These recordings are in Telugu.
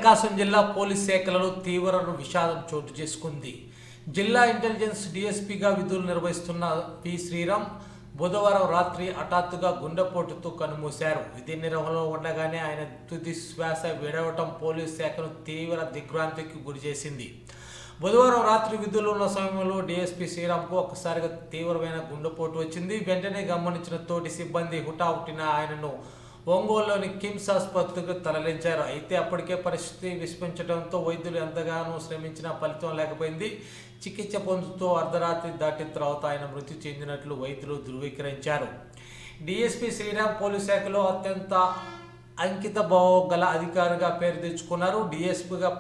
ప్రకాశం జిల్లా పోలీస్ శాఖలలో తీవ్ర విషాదం చోటు చేసుకుంది. జిల్లా ఇంటెలిజెన్స్ డీఎస్పీగా విధులు నిర్వహిస్తున్న పి. శ్రీరామ్ బుధవారం రాత్రి హఠాత్తుగా గుండెపోటుతో కన్నుమూశారు. విధి నిర్వహణలో ఉండగానే ఆయన తుది శ్వాస విడవటం పోలీస్ శాఖను తీవ్ర దిగ్భ్రాంతికి గురిచేసింది. బుధవారం రాత్రి విధులు ఉన్న సమయంలో డీఎస్పీ శ్రీరామ్కు ఒక్కసారిగా తీవ్రమైన గుండెపోటు వచ్చింది. వెంటనే గమనించిన తోటి సిబ్బంది హుటాహుటిన ఆయనను ఒంగోలులోని కిమ్స్ ఆసుపత్రికి తరలించారు. అయితే అప్పటికే పరిస్థితి విస్మరించడంతో వైద్యులు ఎంతగానో శ్రమించినా ఫలితం లేకపోయింది. చికిత్స పొందుతూ అర్ధరాత్రి దాటిన తర్వాత ఆయన మృతి చెందినట్లు వైద్యులు ధృవీకరించారు. డీఎస్పీ శ్రీరామ్ పోలీస్ శాఖలో అత్యంత అంకిత భావం గల అధికారిగా పేరు తెచ్చుకున్నారు. డీఎస్పీగా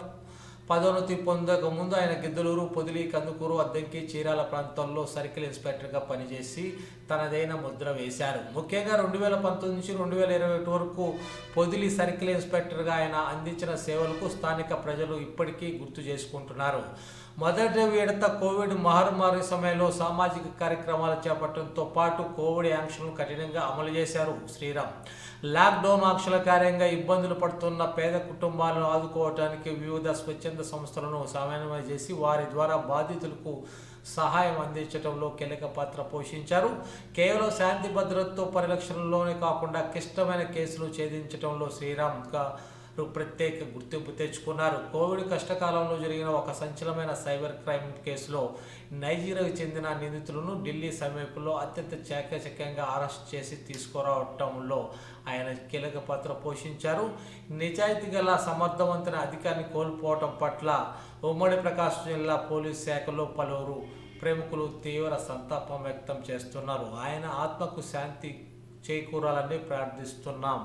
పదోన్నతి పొందక ముందు ఆయన గిద్దలూరు, పొదిలి, కందుకూరు, అద్దంకి, చీరాల ప్రాంతాల్లో సర్కిల్ ఇన్స్పెక్టర్గా పనిచేసి తనదైన ముద్ర వేశారు. ముఖ్యంగా 2019 నుంచి 2021 వరకు పొదిలి సర్కిల్ ఇన్స్పెక్టర్గా ఆయన అందించిన సేవలకు స్థానిక ప్రజలు ఇప్పటికీ గుర్తు చేసుకుంటున్నారు. మొదటి విడత కోవిడ్ మహమ్మారి సమయంలో సామాజిక కార్యక్రమాలు చేపట్టడంతో పాటు కోవిడ్ ఆంక్షలను కఠినంగా అమలు చేశారు శ్రీరామ్. లాక్డౌన్ ఆంక్షల కార్యంగా ఇబ్బందులు పడుతున్న పేద కుటుంబాలను ఆదుకోవడానికి వివిధ స్వచ్ఛంద సంస్థలను సమన్వయం చేసి వారి ద్వారా బాధితులకు సహాయం అందించడంలో కీలక పాత్ర పోషించారు. కేవలం శాంతి భద్రతతో పరిరక్షణలోనే కాకుండా క్లిష్టమైన కేసులు ఛేదించడంలో శ్రీరామ్ ప్రత్యేక గుర్తింపు తెచ్చుకున్నారు. కోవిడ్ కష్టకాలంలో జరిగిన ఒక సంచలనమైన సైబర్ క్రైమ్ కేసులో నైజీరియాకు చెందిన నిందితులను ఢిల్లీ సమీపంలో అత్యంత చాకచక్యంగా అరెస్ట్ చేసి తీసుకురావటంలో ఆయన కీలక పాత్ర పోషించారు. నిజాయితీ గల సమర్థవంతమైన అధికారిని కోల్పోవటం పట్ల ఉమ్మడి ప్రకాశం జిల్లా పోలీస్ శాఖలో పలువురు ప్రముఖులు తీవ్ర సంతాపం వ్యక్తం చేస్తున్నారు. ఆయన ఆత్మకు శాంతి చేకూరాలని ప్రార్థిస్తున్నాం.